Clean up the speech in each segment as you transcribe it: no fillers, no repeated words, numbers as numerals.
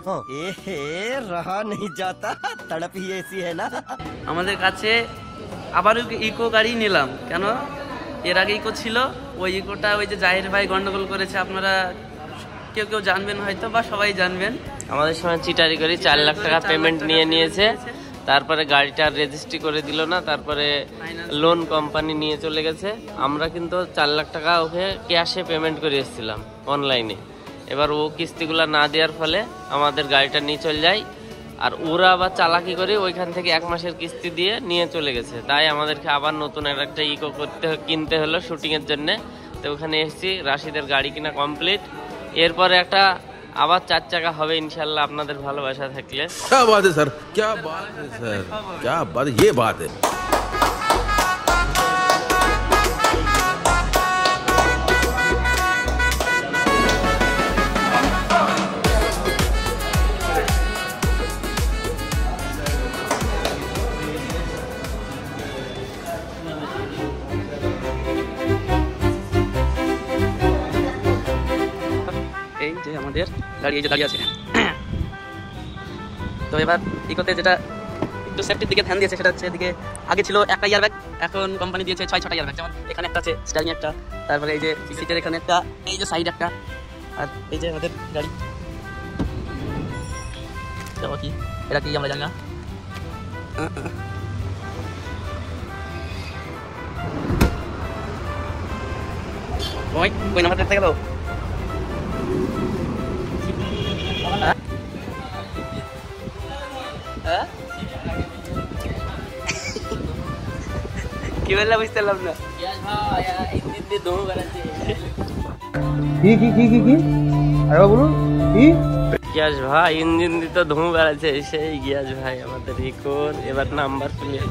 रहा नहीं जाता, तड़प ही ऐसी है ना। আমাদের কাছে আবার ইকো গাড়ি নিলাম, কেন এর আগে ইকো ছিল, ওই ইকোটা ওই যে জাহির ভাই গন্ডগোল করেছে, আপনারা কেউ কেউ জানবেন হয়তো বা সবাই জানবেন। আমাদের সময় চিটারি করে 4 লাখ টাকা পেমেন্ট নিয়েছে, তারপরে গাড়িটা রেজিস্ট্রি করে দিল না, তারপরে লোন কোম্পানি নিয়ে চলে গেছে। আমরা কিন্তু 4 লাখ টাকা ওকে ক্যাশে পেমেন্ট করে এসেছিলাম অনলাইনে। এবার ও কিস্তিগুলো না দেওয়ার ফলে আমাদের গাড়িটা নিয়ে চলে যায়, আর ওরা আবার চালাকি করে ওইখান থেকে 1 মাসের কিস্তি দিয়ে নিয়ে চলে গেছে। তাই আমাদেরকে আবার নতুন একটা ইকো কিনতে হলো শুটিংয়ের জন্য। তো ওখানে এসেছি, রাশিদের গাড়ি কিনা কমপ্লিট। এরপরে একটা আবার 4 চাকা হবে ইনশাল্লাহ, আপনাদের ভালোবাসা থাকলে। क्या बात है सर, क्या बात है सर, क्या बात, ये बात है। এই যে আমাদের গাড়ি এই যে দাঁড়িয়ে আছে। তো এবার ইকোতে যেটা একটু সেফটির দিকে ধ্যান দিয়েছে সেটা হচ্ছে, এদিকে আগে ছিল একটা ইয়ার ব্যাগ, এখন কোম্পানি দিয়েছে 6-6টা ইয়ার ব্যাগ। যেমন এখানে একটা আছে, স্টিয়ারিং একটা, তারপরে এই যে সিটের এখানে একটা, এই যে সাইড একটা, আর এই যে আমাদের গাড়ি কি এটা কি আমরা জানি না। ওই নাম্বারটা দেখতে গেল। কি বললাম বুঝতে পারলাম না। গ্যাস ভাই ইঞ্জিন দিতে ধুম বেড়াচ্ছে, সেই গ্যাস ভাই আমাদের ইকোর এবার নাম্বার প্লেট,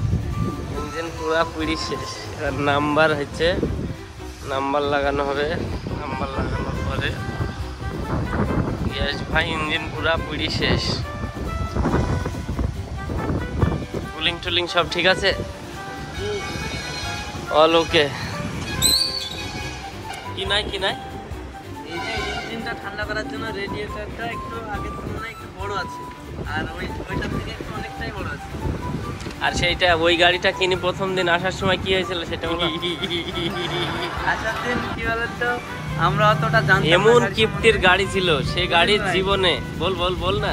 ইঞ্জিন পুরোপুরি শেষ। এবার নাম্বার হচ্ছে, নাম্বার লাগানো হবে। নাম্বার লাগানোর পরে গ্যাস ভাই ইঞ্জিন পুরোপুরি শেষ। কুলিং টুলিং সব ঠিক আছে, অল ওকে। কি নাই এই যে ইঞ্জিনটা ঠান্ডা করার জন্য রেডিয়েটরটা একটু আগের তুলনায় একটু বড় আছে, আর ওইটার থেকে একটু অনেকটাই বড় আছে। আর সেইটা ওই গাড়িটা কিনি প্রথম দিন আসার সময় কি হয়েছিল সেটা বলো। আসার দিন কি বলতো, আমরা অতটা জানতাম না, এমন কিপ্টির গাড়ি ছিল সে গাড়ির জীবনে। বল না।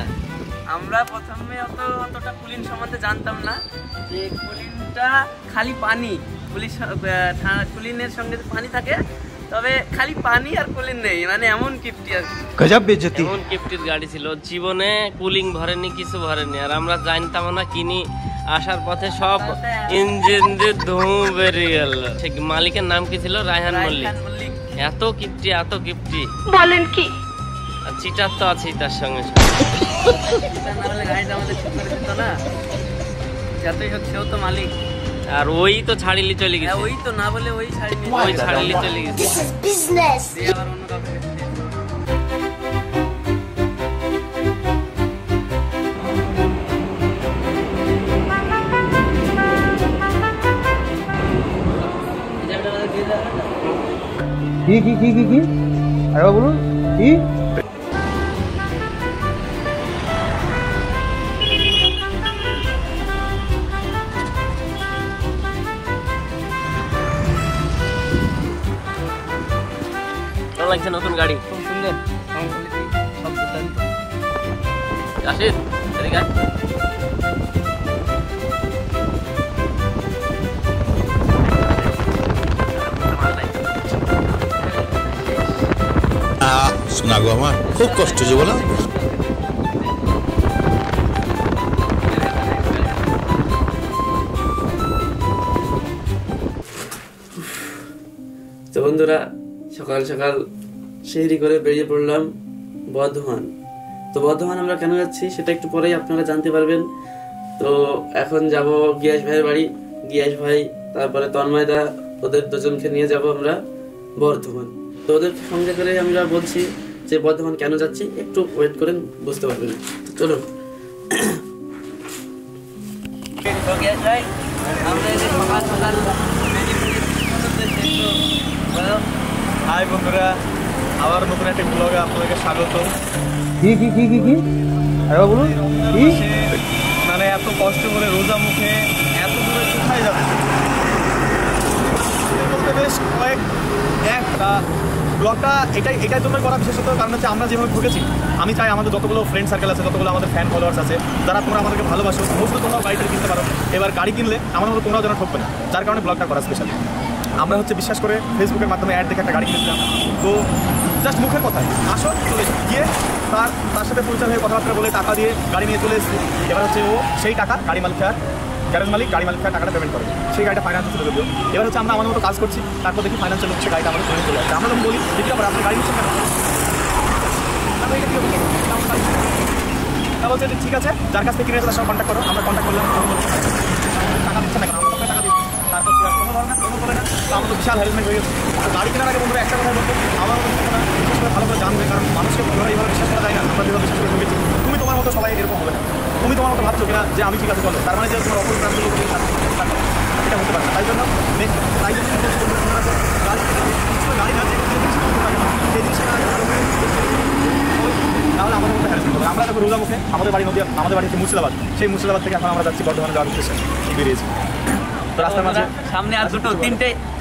আমরা প্রথমে অতটা কুলিং সম্বন্ধে জানতাম না, যে কুলিংটা খালি পানি, কুলিনের সঙ্গে পানি থাকে, তবে খালি পানি আর কুলিং নেই, মানে এমন কিপ্টি আর গজব বেজতি। এমন কিপ্টির গাড়ি ছিল, জীবনে কুলিং ভরেনি, কিছু ভরেনি। আর আমরা জানতাম না, কিনি আসার পথে সব ইঞ্জিন দিয়ে ধুঁ বেরিয়ে গেল। ঠিক মালিকের নাম কি ছিল? রায়হান মল্লিক। এত কিপ্টি বলেন কি, আর চিটার তো আছেই তার সঙ্গে। গাড়িটা আমাদের ঠিক করে দিত না, যতই হোক সেও তো মালিক। আর ওই তো ছাড়িলি চলে গেছে, ওই তো না বলে ওই ছাড়িনি, ওই ছাড়িলি চলে গেছে। আবার অন্য কাউকে কি আরে বলুন কি। লাগছে নতুন গাড়ি, খুব সুন্দর। রাশিদ এদিকে আয়। শোনা গো, আমার খুব কষ্ট যে বলো। তো বন্ধুরা, সকাল সকাল সেহরি করে বেরিয়ে পড়লাম বর্ধমান। তো বর্ধমান আমরা কেন যাচ্ছি সেটা একটু পরেই আপনারা জানতে পারবেন। তো এখন যাব গিয়াস ভাইয়ের বাড়ি। গিয়াস ভাই, তারপরে তন্ময়দা, ওদের দুজনকে নিয়ে যাব আমরা বর্ধমান। তো ওদের সঙ্গে করে আমরা বলছি যে বর্ধমান কেন যাচ্ছি, একটু ওয়েট করেন, বুঝতে পারবেন। চলুন। হাই বন্ধুরা, আবার নতুন একটা ব্লগে আপনাদেরকে স্বাগত। কি আরে বলুন কি মানে এত কষ্ট করে রোজা মুখে এত দূরে কোথায় যাবে বলতে বেশ একটা ব্লগটা এটাই জন্য করা বিশেষত কারণ হচ্ছে আমরা যেভাবে ঢুকেছি আমি চাই আমাদের যতগুলো ফ্রেন্ড সার্কেল আছে, যতগুলো আমাদের ফ্যান ফলোয়ার্স আছে, যারা তোমরা আমাদেরকে ভালোবাসো, মোস্টলি তোমরাও গাড়িটা কিনতে পারো। এবার গাড়ি কিনলে আমার মতো তোমরাও যেন ঠকবে না, যার কারণে ব্লগটা করা স্পেশালি। আমরা হচ্ছে বিশ্বাস করে ফেসবুকের মাধ্যমে অ্যাড দেখে একটা গাড়ি কিনেছিলাম। তো জাস্ট মুখের কথায় আসো চলে গিয়ে তার সাথে পরিচয় হয়ে কথাবার্তা বলে টাকা দিয়ে গাড়ি নিয়ে চলে এসেছি। এবার হচ্ছে ও সেই টাকা গাড়ি মালিক গ্যারেজ মালিক গাড়ি মালিকের টাকাটা পেমেন্ট করে, সেই গাড়িটা ফাইন্যান্স ছিল যদিও। এবার হচ্ছে আমরা আমার মতো কাজ করছি, তারপর দেখি ফাইন্যান্সের লোক সে গাড়িটা আমাদের চলে চলে আসছে। আমরা যখন বলি দেখি আবার আপনি গাড়ি নিচ্ছেন কেন, তা বলছে যে ঠিক আছে যার কাছ থেকে কিনে তার সঙ্গে কন্ট্যাক্ট করো। আমরা কন্ট্যাক্ট করলাম, টাকা দিচ্ছে না কেন, আমরা টাকা দিচ্ছি। তারপর কোনো ধরনের কোনো বলে না, তো আমাদের বিশাল হ্যারাসমেন্ট হয়ে গেছে। গাড়ি কেনার আগে বন্ধুরা একটা কথা বলতো, আমার বিশেষ করে ভালো করে জানবে, কারণ মানুষকে বন্ধুরা এইভাবে বিশ্বাস করা যায় না। আমরা যেভাবে বিশ্বাস করে ঢুকেছি, তুমি তোমার মতো সবাই এরকম হবে না। তুমি তোমার মতো ভাবছো কিনা যে আমি ঠিক আছে চলো, তার মানে যে তোমার অপর প্রান্তগুলো এটা হতে পারে না। তাই জন্য গাড়ি না সেই জিনিসটা তাহলে আমাদের মধ্যে হ্যারাসমেন্ট হবে। আমরা যখন রোজা মুখে আমাদের বাড়ি নদী, আমাদের বাড়ি হচ্ছে মুর্শিদাবাদ, সেই মুর্শিদাবাদ থেকে এখন আমরা যাচ্ছি বর্ধমানে যাওয়ার উদ্দেশ্যে বেরিয়েছি। তো রাস্তার মাঝে সামনে আর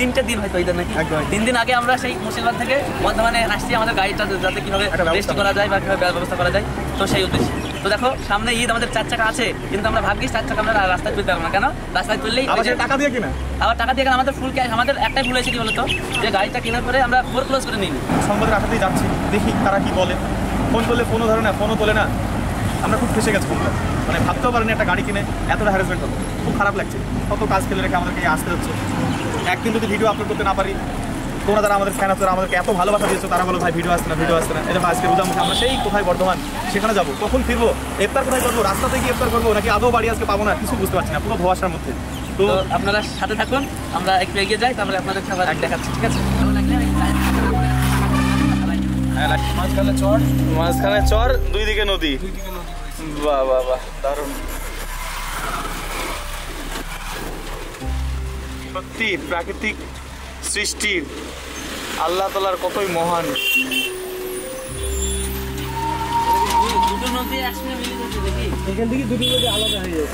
তিনটে দিন হয়তো ঈদের নাকি 3 দিন আগে আমরা সেই মুর্শিদাবাদ থেকে বর্ধমানে আসছি আমাদের গাড়িটা যাতে কিভাবে রেস্ট করা যায় বা কিভাবে ব্যবস্থা করা যায়, তো সেই উদ্দেশ্যে। তো দেখো সামনে ঈদ, আমাদের 4 চাকা আছে, কিন্তু আমরা ভাগ্যিস 4 চাকা আমরা রাস্তায় তুলতে পারবো না। কেন রাস্তায় তুললেই টাকা দিয়ে কিনা, আবার টাকা দিয়ে আমাদের ফুল ক্যাশ। আমাদের একটাই ভুল হয়েছে কি বলতো, যে গাড়িটা কেনার পরে আমরা ফোর ক্লোজ করে নিই। সংবাদের আশাতেই যাচ্ছি, দেখি তারা কি বলে। ফোন করলে ফোনও ধরে না, ফোনও তোলে না। আমরা খুব ফেসে গেছি, মানে ভাবতেও পারিনি একটা গাড়ি কিনে এতটা হ্যারাসমেন্ট হবে। খুব খারাপ লাগছে, কত কাজ ফেলে রেখে আমাদেরকে আসতে হচ্ছে। একদিন যদি ভিডিও আপলোড করতে না পারি, তোমরা যারা আমাদের ফ্যান আছো, আমাদেরকে এত ভালোবাসা দিয়েছো, তারা বলো ভাই ভিডিও আসছে না। এটা আজকে রোজা মুখে আমরা সেই কোথায় বর্ধমান, সেখানে যাবো, কখন ফিরবো, ইফতার কোথায় করবো, রাস্তাতে গিয়ে ইফতার করবো নাকি আদৌ বাড়ি আজকে পাবো না, কিছু বুঝতে পারছি না, পুরো ধোঁয়াশার মধ্যে। তো আপনারা সাথে থাকুন, আমরা একটু এগিয়ে যাই, তারপরে আপনাদের খাবার দেখাচ্ছি, ঠিক আছে? মাঝখানে চর, দুই দিকে নদী। বাহ বাহ বাহ, দারুণ। সত্যি প্রাকৃতিক সৃষ্টি আল্লাহ তাআলার কতই মহান। দুটো নদী একসঙ্গে মিলে যাচ্ছে, দেখি এখান থেকে দুটো নদী আলাদা হয়ে যায়।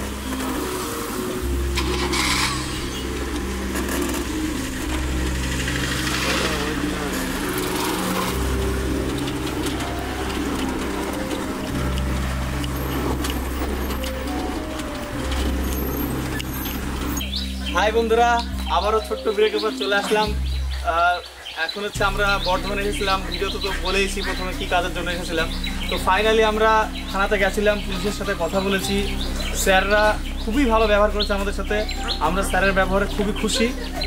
হাই বন্ধুরা, আবারও ছোট্ট ব্রেকের পর চলে আসলাম। এখন হচ্ছে আমরা বর্ধমানে এসেছিলাম, ভিডিওতে তো বলেইছি প্রথমে কী কাজের জন্য এসেছিলাম। তো ফাইনালি আমরা থানাতে গেছিলাম, পুলিশের সাথে কথা বলেছি। স্যাররা খুবই ভালো ব্যবহার করেছে আমাদের সাথে, আমরা স্যারের ব্যবহারে খুবই খুশি।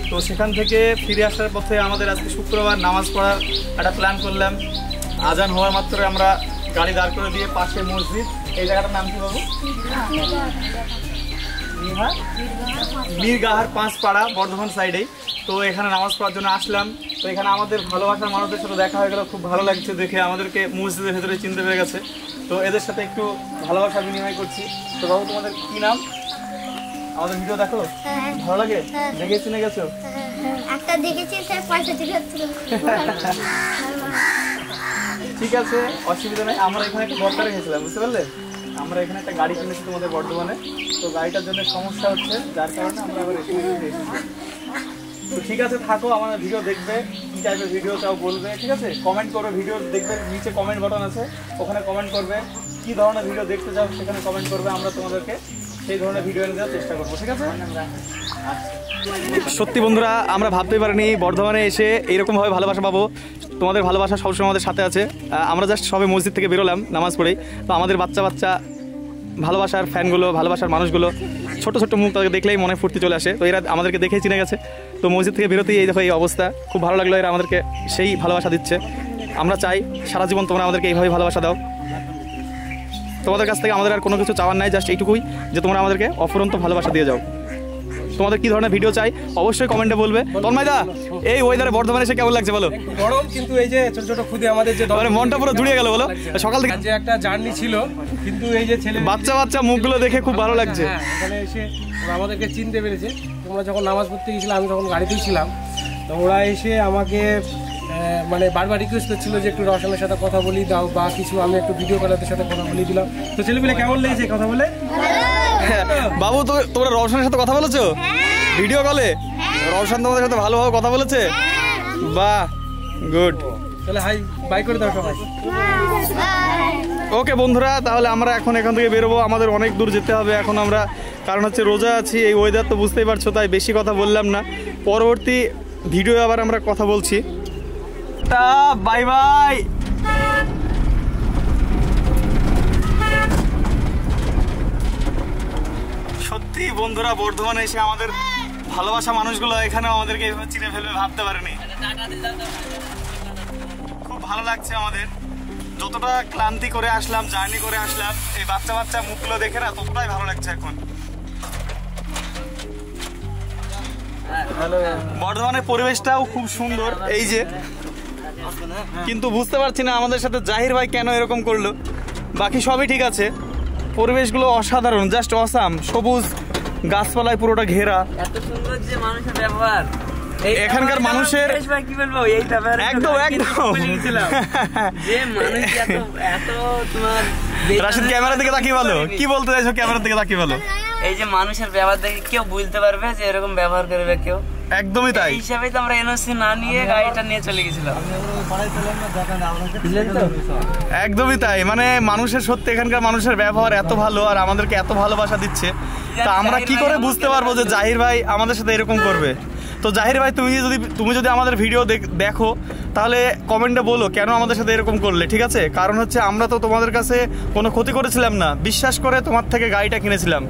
তো সেখান থেকে ফিরে আসার পথে আমাদের আজকে শুক্রবার নামাজ পড়ার একটা প্ল্যান করলাম। আজান হওয়ার মাত্রই আমরা গাড়ি দাঁড় করে দিয়ে পাশে মসজিদ, এই জায়গাটার নাম কি বাবু? মীরগাহার পাঁচপাড়া, বর্ধমান সাইডেই। তো এখানে নামাজ পড়ার জন্য আসলাম। তো এখানে আমাদের ভালোবাসার মানুষদের সাথে দেখা হয়ে গেল, খুব ভালো লাগছে দেখে, আমাদেরকে মসজিদের ভেতরে চিনতে পেরে গেছে। তো এদের সাথে একটু ভালোবাসা বিনিময় করছি। তো বাবু তোমাদের কি নাম? আমাদের ভিডিও দেখো, ভালো লাগে, দেখে চিনে গেছো? একটা দেখেছি স্যার, পয়সা ঠিক ঠিক আছে, অসুবিধা নেই। আমরা এখানে একটা দরকারে গেছিলাম, বুঝতে পারলে? আমরা এখানে একটা গাড়ি কিনেছি তোমাদের বর্ধমানে। তো গাড়িটার জন্য সমস্যা হচ্ছে, যার কারণে আমরা আবার এখানে এসেছি। তো ঠিক আছে, থাকো, আমাদের ভিডিও দেখবে, কী টাইপের ভিডিও চাও বলবে, ঠিক আছে? কমেন্ট করবে, ভিডিও দেখবে, নিচে কমেন্ট বাটন আছে, ওখানে কমেন্ট করবে কী ধরনের ভিডিও দেখতে চাও, সেখানে কমেন্ট করবে। আমরা তোমাদেরকে সেই ধরনের ভিডিও এনে দেওয়ার চেষ্টা করবো, ঠিক আছে? সত্যি বন্ধুরা, আমরা ভাবতেই পারিনি বর্ধমানে এসে এইরকমভাবে ভালোবাসা পাবো। তোমাদের ভালোবাসা সবসময় আমাদের সাথে আছে। আমরা জাস্ট সবে মসজিদ থেকে বেরোলাম নামাজ পড়েই। তো আমাদের বাচ্চা ভালোবাসার ফ্যানগুলো, ভালোবাসার মানুষগুলো, ছোট ছোট মুখ তাদেরকে দেখলেই মনে ফুর্তি চলে আসে। তো এরা আমাদেরকে দেখেই চিনে গেছে। তো মসজিদ থেকে বেরোতেই এই দেখো এই অবস্থা, খুব ভালো লাগলো। এরা আমাদেরকে সেই ভালোবাসা দিচ্ছে। আমরা চাই সারা জীবন তোমরা আমাদেরকে এইভাবে ভালোবাসা দাও। তোমাদের কাছ থেকে আমাদের আর কোনো কিছু চাওয়ার নাই, জাস্ট এইটুকুই যে তোমরা আমাদেরকে অফুরন্ত ভালোবাসা দিয়ে যাও। তোমাদের কি ধরনের ভিডিও চাই অবশ্যই কমেন্টে বলবে। তন্ময়দা, এই ওয়েদারে বর্ধমানে এসে কেমন লাগছে বলো? গরম, কিন্তু এই যে ছোট ছোট খুদে আমাদের যে মানে মনটা পুরো জুড়িয়ে গেল বলো। সকাল থেকে যে একটা জার্নি ছিল, কিন্তু এই যে ছেলে বাচ্চা মুখগুলো দেখে খুব ভালো লাগছে। এখানে এসে ওরা আমাদেরকে চিনতে পেরেছে। তোমরা যখন নামাজ পড়তে গেছিলাম, আমি তখন গাড়িতেই ছিলাম। তো ওরা এসে আমাকে মানে বারবার রিকোয়েস্ট করছিল যে একটু রওশনের সাথে কথা বলি দাও বা কিছু, আমি একটু ভিডিও কলারদের সাথে কথা বলে দিলাম। তো ছেলেপিলে কেমন লেগেছে কথা বলে? বাবু তোমরা রওশনের সাথে কথা বলেছো ভিডিও কলে? রওশন তোমাদের সাথে ভালোভাবে কথা বলেছে? বাহ, গুড। তাহলে হাই বাই করে দাও সবাই। ওকে বন্ধুরা, তাহলে আমরা এখন এখান থেকে বেরোবো। আমাদের অনেক দূর যেতে হবে এখন আমরা, কারণ হচ্ছে রোজা আছি, এই ওয়েদার তো বুঝতেই পারছো, তাই বেশি কথা বললাম না। পরবর্তী ভিডিও আবার আমরা কথা বলছি। টা বাই বাই। সত্যি বন্ধুরা, বর্ধমানে এসে আমাদের ভালোবাসা মানুষগুলো এখানেও আমাদেরকে এভাবে চিনে ফেলবে ভাবতে পারেনি। খুব ভালো লাগছে আমাদের, যতটা ক্লান্তি করে আসলাম, জার্নি করে আসলাম, এই বাচ্চা বাচ্চা মুখগুলো দেখে না ততটাই ভালো লাগছে এখন। বর্ধমানের পরিবেশটাও খুব সুন্দর এই যে, কিন্তু বুঝতে পারছি না আমাদের সাথে জাহির ভাই কেন এরকম করলো। বাকি সবই ঠিক আছে, পরিবেশগুলো অসাধারণ, জাস্ট অসাম, সবুজ গাছপালায় পুরোটা ঘেরা। এত সুন্দর যে মানুষের ব্যবহার, এখানকার মানুষের কি বলবো এই ব্যাপারে একদম একদম যে মানুষ এত তোমার রাশিদ ক্যামেরার দিকে তাকিয়ে বলো, কি বলতে চাইছো ক্যামেরার দিকে তাকিয়ে বলো। এই যে মানুষের ব্যবহার দেখে কেউ বুঝতে পারবে যে এরকম ব্যবহার করবে কেউ? একদমই তাই। এই হিসাবেই তো আমরা এনওসি না নিয়ে গাড়িটা নিয়ে চলে গেছিলাম। একদমই তাই, মানে মানুষের সত্যি এখানকার মানুষের ব্যবহার এত ভালো আর আমাদেরকে এত ভালোবাসা দিচ্ছে, তা আমরা কি করে বুঝতে পারবো যে জাহির ভাই আমাদের সাথে এরকম করবে। তো জাহির ভাই, তুমি যদি আমাদের ভিডিও দেখো তাহলে কমেন্টে বলো কেন আমাদের সাথে এরকম করলে, ঠিক আছে? কারণ হচ্ছে আমরা তো তোমাদের কাছে কোনো ক্ষতি করেছিলাম না, বিশ্বাস করে তোমার থেকে গাড়িটা কিনেছিলাম।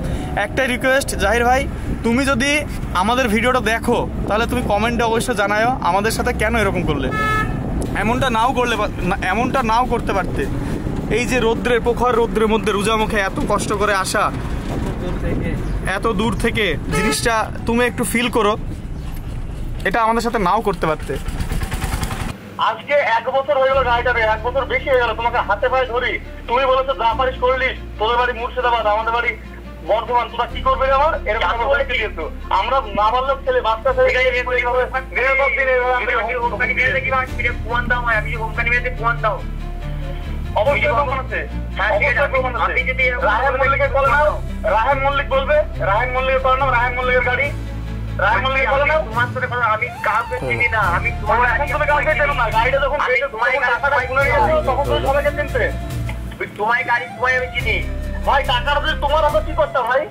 একটাই রিকোয়েস্ট জাহির ভাই, তুমি যদি আমাদের ভিডিওটা দেখো তাহলে তুমি কমেন্টে অবশ্যই জানাও আমাদের সাথে কেন এরকম করলে। এমনটা নাও করতে পারতে। এই যে রৌদ্রের, প্রখর রৌদ্রের মধ্যে রোজা মুখে এত কষ্ট করে আসা, এত দূর থেকে জিনিসটা তুমি একটু ফিল করো, এটা আমাদের সাথে নাও করতে পারতে। আজকে 1 বছর হয়ে গেল গাড়িটারে, 1 বছর বেশি হয়ে গেল তোমাকে হাতে পায়ে ধরি। তুমি বলেছো যা পারিস করলিস, তোদের বাড়ি মুর্শিদাবাদ, আমাদের বাড়ি বর্ধমান, তোরা কি করবে আমার এরকম দিয়েছো। আমরা নাবালক ছেলে, বাচ্চা ছেলে, রাহেন মল্লিক বলবে, রাহেন মল্লিকের করানো, রাহেন মল্লিকের গাড়ি, রাহেন মল্লিকের বলে না। আমি কাউকে চিনি না, আমি কাউকে চেনো না। গাড়িটা যখন তখন তুমি সবাইকে চিনতে, তোমার গাড়ি তোমায় আমি চিনি ভাই। টাকাটা যদি তোমার হাতে কি করতে ভাই?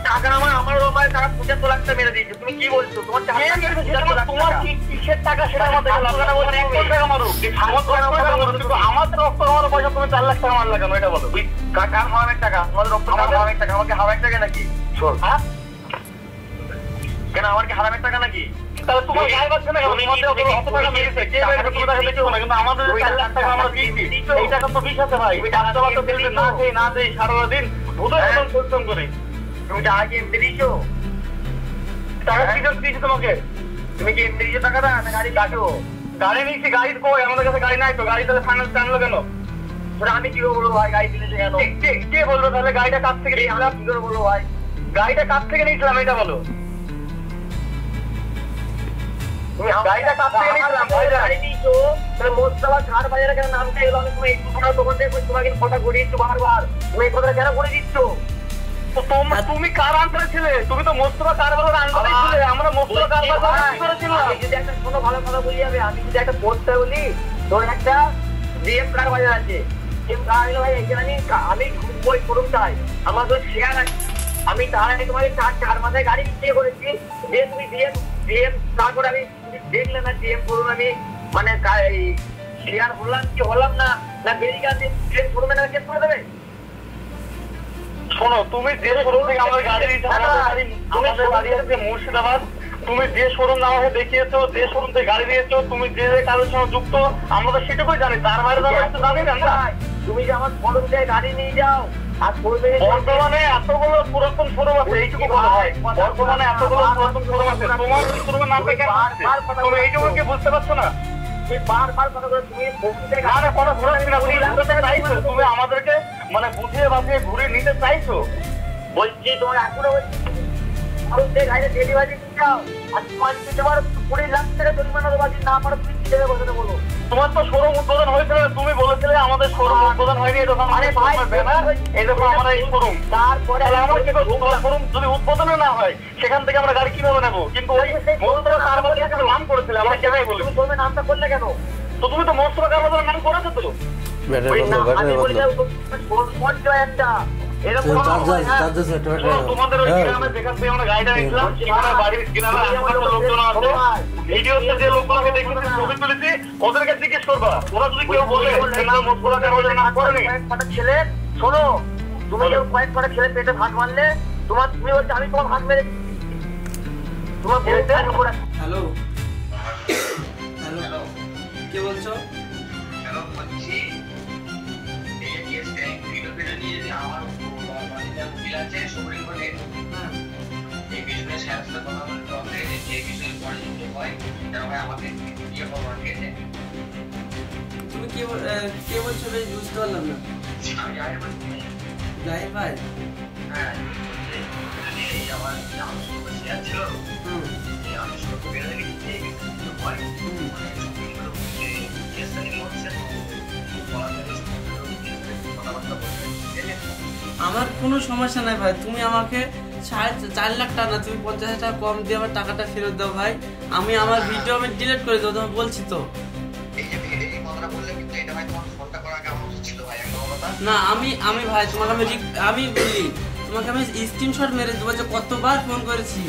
টাকা আমার রোমায় তারা 75 লাখ টাকা মেরে দিয়েছে। তুমি কি বলছো? তোমার তোমার কি কিসের টাকা সেটা আমাদের আমার রক্ত খাওয়ার পয়সা তুমি 4 লাখ টাকা মারলা কেন এটা বলো? কার হাওয়ার টাকা? তোমার রক্ত হাওয়ার টাকা, আমাকে হাওয়ার টাকা নাকি? হ্যাঁ কেন, আমার কি হারামের টাকা নাকি? তাহলে তোমার গায়ে বাজছে না, অত টাকা মেরেছে কে মেরেছে? তুমি টাকা দেখো না, কিন্তু আমাদের 4 লাখ টাকা আমরা দিয়েছি। এই টাকা তো বিষ আছে ভাই, বাচ্চা বাচ্চা ছেলে না খেয়ে না দেয় সারা দিন ভূতের মতন পরিশ্রম করে। তুমি টাকা কি এমনি দিয়েছো? টাকা কি দিয়েছি তোমাকে? তুমি কি এমনি দিয়েছো টাকাটা না গাড়ি কাটো? গাড়ি নিয়েছি, গাড়ি কই? আমাদের কাছে গাড়ি নাই তো, গাড়ি তাহলে ফাইন্যান্স টানলো কেন? আমি কি করে বলবো ভাই গাড়ি কিনেছে কেন? কে বললো তাহলে গাড়িটা কাছ থেকে নিয়েছিলাম? কি করে বলবো ভাই গাড়িটা কাছ থেকে নিয়েছিলাম এটা বলো? গাড়িটা কাছ থেকে নিয়েছিলাম, গাড়ি নিয়েছো তাহলে মোস্তফা ঝাড় বাজারে কেন নামতে এলো? আমি তুমি এই দুটো দোকান থেকে তোমাকে কথা ঘুরিয়ে দিচ্ছ বারবার, তুমি এই কথা কেন করে দিচ্ছ? তুমি কার আন্ডারে ছিলে? তুমি তো মোস্তফা কারবারের আন্ডারে ছিলে। আমরা মোস্তফা কারবার কি করেছিলাম? আমি যদি একটা কোনো ভালো কথা বলি, আমি যদি একটা পোস্টটা বলি, তোর একটা জিএম কার বাজার আছে, জিএম কার ভাই এখানে আমি বই করুন চাই, আমার তো শেয়ার আছে। আমি তার আগে তোমাকে 4 মাসে গাড়ি বিক্রি করেছি, যে তুমি জিএম তারপরে আমি দেখলে না জিএম করুন, আমি মানে শেয়ার হলাম কি হলাম না, না বেরিয়ে গেছে কেস করবে না, কেস করে দেবে। শোনো, তুমি যে শোরুম থেকে আমাদের গাড়ি আমাদের বাড়ি আছে মুর্শিদাবাদ, তুমি যে শোরুম আমাকে দেখিয়েছো, যে শোরুম থেকে গাড়ি দিয়েছো, তুমি যে কারোর সঙ্গে যুক্ত, আমরা তো সেটুকুই জানি, তার বাইরে জানি না। তুমি যে আমার শোরুম থেকে গাড়ি নিয়ে যাও, আর বর্তমানে এতগুলো পুরাতন শোরুম আছে, এইটুকু বলা হয় বর্তমানে এতগুলো পুরাতন শোরুম আছে, তোমার শোরুমের নামটা কেন? তুমি এইটুকু কি বুঝতে পারছো না? তুমি আমাদেরকে মানে বুঝিয়ে বাঁচিয়ে ঘুরিয়ে নিতে চাইছো। বলছি তোমার এখনো গাড়ি ডেলিভারি দিতে চাও, আর তোমার 20 লাখ টাকা জরিমানা দেওয়া না পারো, তুমি তোমার তো শোরুম উদ্বোধন হয়েছিল, তুমি বলেছিলে আমাদের শোরুম উদ্বোধন হয়নি, এই দেখো আরে ভাই ব্যানার, এই দেখো আমাদের এই শোরুম। তারপরে আমার কি তোমার শোরুম যদি উদ্বোধন না হয় সেখান থেকে আমরা গাড়ি কিভাবে নেবো? কিন্তু ওই মহতরা কার মধ্যে একটা নাম করেছিলে, আমার কেনাই বলি তুমি নামটা করলে কেন? তো তুমি তো মহতরা কার মধ্যে নাম করেছো তো, ওই নাম আমি বলি না একটা এরকম তোমাদের ওই গ্রামে যেখান থেকে আমরা গাড়িটা নিয়েছিলাম সেখানে বাড়ির কিনারে আশেপাশে লোকজন আছে, ভিডিওতে যে লোকগুলোকে দেখেছি ছবি তুলেছি ওদেরকে জিজ্ঞেস করবা, ওরা যদি কেউ বলে না মহতরা কার মধ্যে নাম করেনি। ছেলে শোনো, তুমি যে কয়েক কটা ছেলে পেটে ভাত মারলে, তুমি বলছো আমি তোমার ভাত মেরে তোমার বলতে হ্যালো হ্যালো, কে বলছো? তুমি কে বলছো বেশ বুঝতে পারলাম না। জাহির ভাই, আমার কোনো সমস্যা নাই ভাই, তুমি আমাকে 4.5 লাখ টাকা না, তুমি 50,000 টাকা কম দিয়ে আমার টাকাটা ফেরত দাও ভাই। আমি আমার ভিডিও আমি ডিলিট করে দেবো, তোমাকে বলছি তো। না আমি ভাই তোমাকে আমি বলি, তোমাকে আমি স্ক্রিনশট মেরে দেবো যে কতবার ফোন করেছি।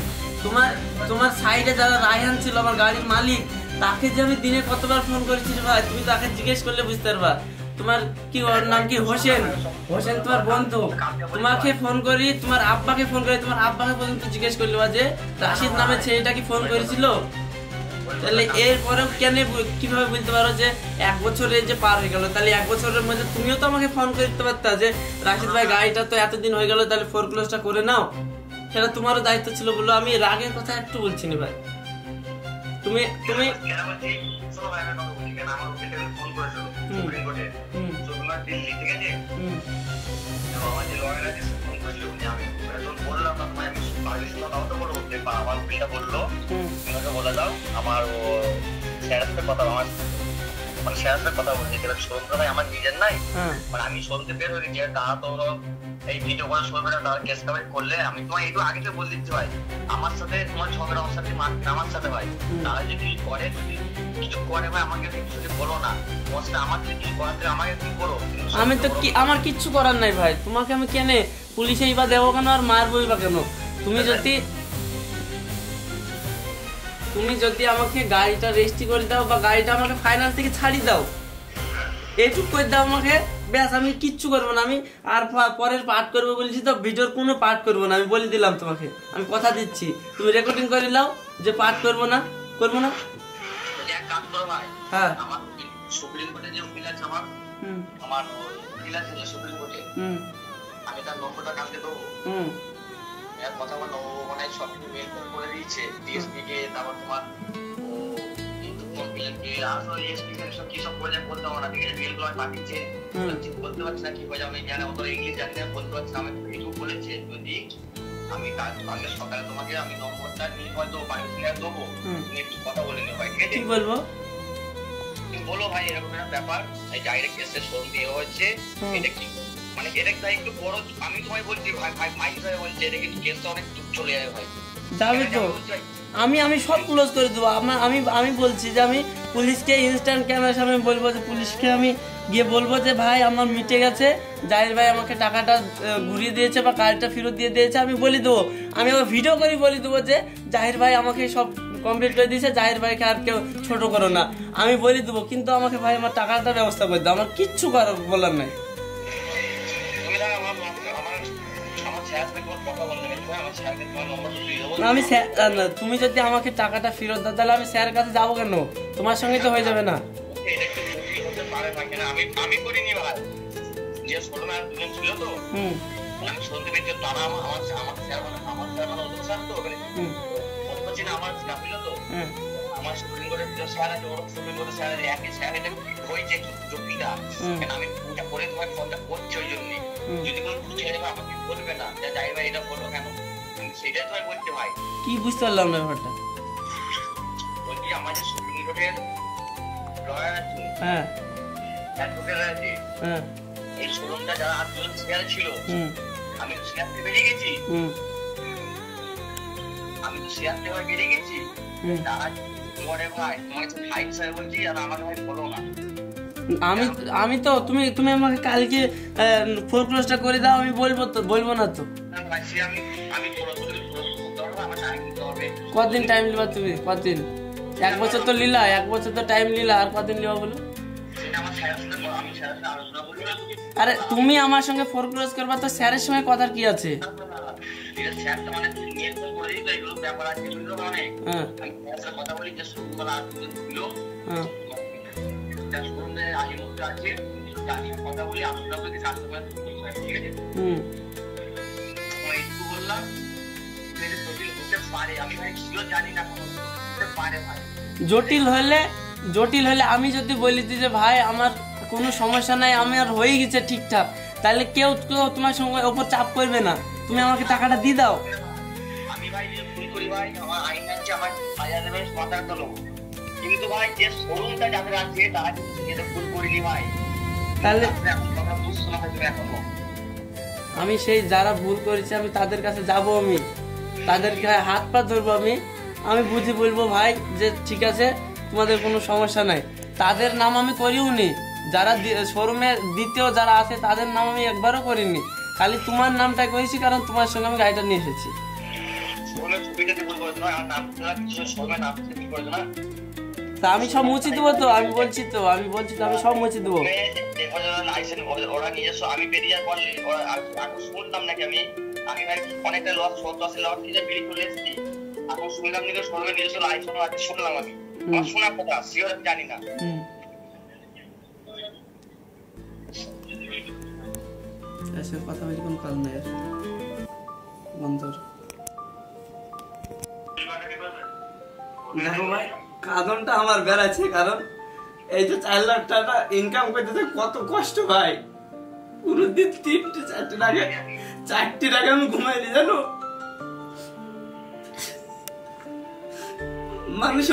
তোমার সাইডে যারা রায়হান ছিল আমার গাড়ির মালিক, তাকে যে আমি দিনে কতবার ফোন করেছি ভাই, তুমি তাকে জিজ্ঞেস করলে বুঝতে পারবা। তোমার কি ওর নাম কি হোসেন তোমার বন্ধু, তোমাকে ফোন করি, তোমার আব্বাকে ফোন করি, তোমার আব্বাকে পর্যন্ত জিজ্ঞেস করলে যে রাশিদ নামে ছেলেটা কি ফোন করেছিল। তাহলে এরপরেও কেন কিভাবে বলতে পারো যে 1 বছরে যে পার হয়ে গেল? তাহলে 1 বছরের মধ্যে তুমিও তো আমাকে ফোন করতে পারতা যে রাশিদ ভাই গাড়িটা তো এতদিন হয়ে গেল, তাহলে ফোরক্লোজটা করে নাও। সেটা তোমারও দায়িত্ব ছিল বলো। আমি রাগের কথা একটু বলছি না ভাই। তুমি আমার কথা বলছি আমার নিজের নাই, মানে আমি শুনতে বের হয়ে গিয়ে তারা তো এই ভিডিও করে শুনবে না, তারা কেস কাভার করলে আমি তোমার একটু আগে তো বলে দিচ্ছি ভাই, আমার সাথে তোমার ঝগড়া আমার সাথে আমার সাথে ভাই, তারা যদি করে কিছু করে ভাই আমাকে কিছু বলো না, তোমার সাথে আমার যদি কিছু করাতে আমাকে কি করো। আমি তো কি আমার কিচ্ছু করার নাই ভাই, তোমাকে আমি কেন পুলিশেই বা দেবো কেন আর মারবই বা কেন? তুমি যদি আমাকে গাড়িটা রেজিস্ট্রি করে দাও বা গাড়িটা আমাকে ফাইন্যান্স থেকে ছাড়ি দাও, এইটুকু করে দাও আমাকে, ব্যাস আমি কিচ্ছু করবো না। আমি আর পরের পার্ট করবো বলছি তো, ভিডিওর কোনো পার্ট করবো না, আমি বলে দিলাম তোমাকে, আমি কথা দিচ্ছি। তুমি রেকর্ডিং করে নাও যে পার্ট করবো না। হ্যাঁ সুপ্রিম কোর্টে যে উকিল আছে আমার উকিল আছে সুপ্রিম কোর্টে, আমি তার নম্বরটা কালকে দেবো। কথা বলো, মানে সব কিছু মেল করে দিয়েছে ডিএসপি কে, তারপর তোমার বলতে পারছি না কি হয়ে যাবে, জানে অত ইংলিশ জানি না, বলতে পারছি না। আমি কিছু বলেছে যদি আমি কালকে সকালে তোমাকে আমি নম্বরটা নিয়ে হয়তো বাড়ির থেকে দেবো, তুমি একটু কথা বলে নিও ভাই, ঠিক আছে? বলবো তুমি বলো ভাই এরকম একটা ব্যাপার, এই ডাইরেক্ট কেসের শোরুম দিয়ে হচ্ছে, এটা কি মানে এটা একটু বড়, আমি তোমায় বলছি ভাই মাইক হিসাবে বলছি, এটা কিন্তু কেসটা অনেক দূর চলে যাবে ভাই, যাবে তো। আমি সব ক্লোজ করে দেবো। আমি বলছি যে আমি পুলিশকে ইনস্ট্যান্ট ক্যামেরার সামনে বলবো, যে পুলিশকে আমি গিয়ে বলবো যে ভাই আমার মিটে গেছে, জাহির ভাই আমাকে টাকাটা ঘুরিয়ে দিয়েছে বা গাড়িটা ফেরত দিয়ে দিয়েছে, আমি বলে দেবো। আমি আবার ভিডিও করে বলে দেবো যে জাহির ভাই আমাকে সব কমপ্লিট করে দিয়েছে, জাহির ভাইকে আর কেউ ছোট করো না, আমি বলে দেবো। কিন্তু আমাকে ভাই আমার টাকাটা ব্যবস্থা করে দাও, আমার কিচ্ছু বলার নাই। তুমি যদি আমাকে টাকাটা ফেরত দাও তাহলে আমি স্যারের কাছে যাবো কেন? তোমার সঙ্গে তো হয়ে যাবে না। আমি করিনি ভাই, যে শোরুমে আর দুজন ছিল তো, আমি শুনতে পেয়েছি তারা আমার স্যার মানে ওদের স্যার তো ওখানে আমার ছিল তো, আমার শুটিং করে স্যার আছে, ওর শুটিং করে স্যার একই স্যার, এটা হয়েছে জটিলটা, আমি ওটা করে তোমার ফোনটা করছি ওই জন্য, যদি কোনো ছেলে আমাকে বলবে না যে যাই ভাই এটা বলবো কেন, সেটাই তোমায় বলতে ভাই। কি বুঝতে পারলাম না ব্যাপারটা? বলছি আমার যে শুটিং রোডের হ্যাঁ হ্যাঁ এই শোরুমটা যারা আন্দোলন শেয়ার ছিল আমি তো শেয়ার থেকে বেরিয়ে গেছি তারা পরে ভাই তোমাকে ভাই স্যার বলছি আর আমাকে ভাই বলো না আমি তো তুমি আমাকে কালকে ফোরক্লোজটা করে দাও, আমি বলবো না তো। কতদিন টাইম লিবা তুমি? কতদিন? 1 বছর তো লিলা, 1 বছর তো টাইম লিলা, আর কতদিন লিবা বলো? আরে তুমি আমার সঙ্গে ফোরক্লোজ করবা তো স্যারের সঙ্গে কথার কি আছে? জটিল হলে আমি যদি বলি যে ভাই আমার কোনো সমস্যা নাই, আমি আর হয়ে গেছে ঠিকঠাক, তাহলে কেউ তোমার সঙ্গে ওপর চাপ করবে না, তুমি আমাকে টাকাটা দিয়ে দাও। আমি ভাই ভুল করি ভাই, আমার আইন আছে, আমার বাজার দেবে সরকার তো লোক, কিন্তু ভাই যে শোরুমটা যাদের আছে তারা কিন্তু ভুল করিনি ভাই। তাহলে আমি সেই যারা ভুল করেছে আমি তাদের কাছে যাব, আমি তাদেরকে হাত পা ধরবো, আমি বুঝি বলবো ভাই যে ঠিক আছে তোমাদের কোনো সমস্যা নাই। তাদের নাম আমি করিও নি, যারা শোরুমে দ্বিতীয় যারা আছে তাদের নাম আমি একবারও করিনি, খালি তোমার নামটাই করেছি, কারণ তোমার সঙ্গে আমি গাড়িটা নিয়ে এসেছি। তা আমি সব মুছি দেবো তো, আমি বলছি তো আমি সব মুছি দেবো। ওরা নিজস্ব আমি বেরিয়ে যাওয়ার পর শুনতাম নাকি আমি ভাই অনেকটা লস 70-80 লাখ থেকে বেরিয়ে চলে এসেছি, এখন শুনলাম নাকি শোরুমে নিজস্ব লাইসেন্স আছে, শুনলাম আমি, আমার শোনার কথা, শিওর আমি জানি না। কথা বলি কোনো কারণ নাই, দেখো ভাই কারণটা আমার বেড়াচ্ছে, কারণ এই যে 4 লাখ টাকা ইনকাম করতে কত কষ্ট ভাই, পুরো দিন 3-4 টাকা আমি ঘুমাইনি জানো। মানুষ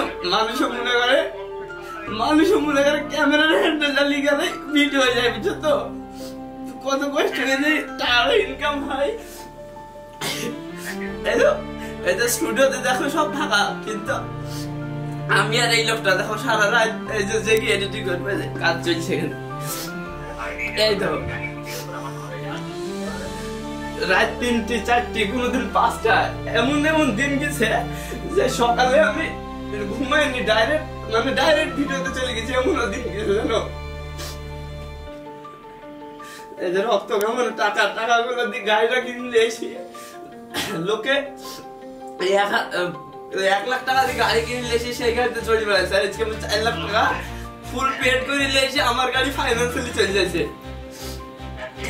মনে করে ক্যামেরার হ্যান্ডেল চালিয়ে গেলে ভিডিও হয়ে যায়, বুঝছো তো কত কষ্ট হয়েছে টাকা ইনকাম হয়। এই তো স্টুডিওতে দেখো সব ফাঁকা, কিন্তু আমি আর এই লোকটা দেখো সারা রাত এই যে জেগে এডিটিং করবে, কাজ চলছে এখানে। এই তো রাত 3-4, কোনোদিন 5টা, এমন দিন গেছে যে সকালে আমি ঘুমাইনি, ডাইরেক্ট ভিডিওতে চলে গেছি, এমন দিন গেছে জানো। এই যে রক্ত কামানো টাকাগুলো দিয়ে গাড়িটা কিনলে এসে লোকে 1 লাখ টাকা দিয়ে গাড়ি কিনলে এসে সেই গাড়িতে চলে বেড়াচ্ছে, আর আজকে 4 লাখ টাকা ফুল পেড করে এসে আমার গাড়ি ফাইন্যান্সিয়ালি চলে যাচ্ছে।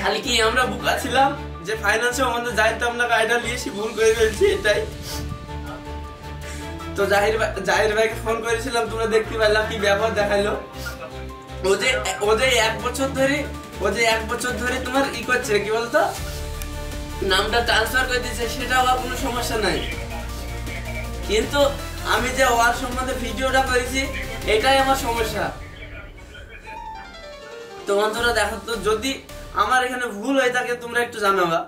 খালি কি আমরা বোকা ছিলাম যে ফাইন্যান্সে আমাদের যাইতাম না, গাড়িটা নিয়ে এসে ভুল করে ফেলছি, এটাই তো। জাহির ভাইকে ফোন করেছিলাম, তোমরা দেখতে পেলাম কি ব্যবহার দেখাইলো। ও যে 1 বছর ধরে তোমার ই করছে, কি বলতো নামটা ট্রান্সফার করে দিচ্ছে, সেটা হওয়ার কোনো সমস্যা নাই, কিন্তু আমি যে ওর সম্বন্ধে ভিডিওটা করেছি এটাই আমার সমস্যা। তো বন্ধুরা দেখো তো, যদি আমার এখানে ভুল হয়ে থাকে তোমরা একটু জানাবা।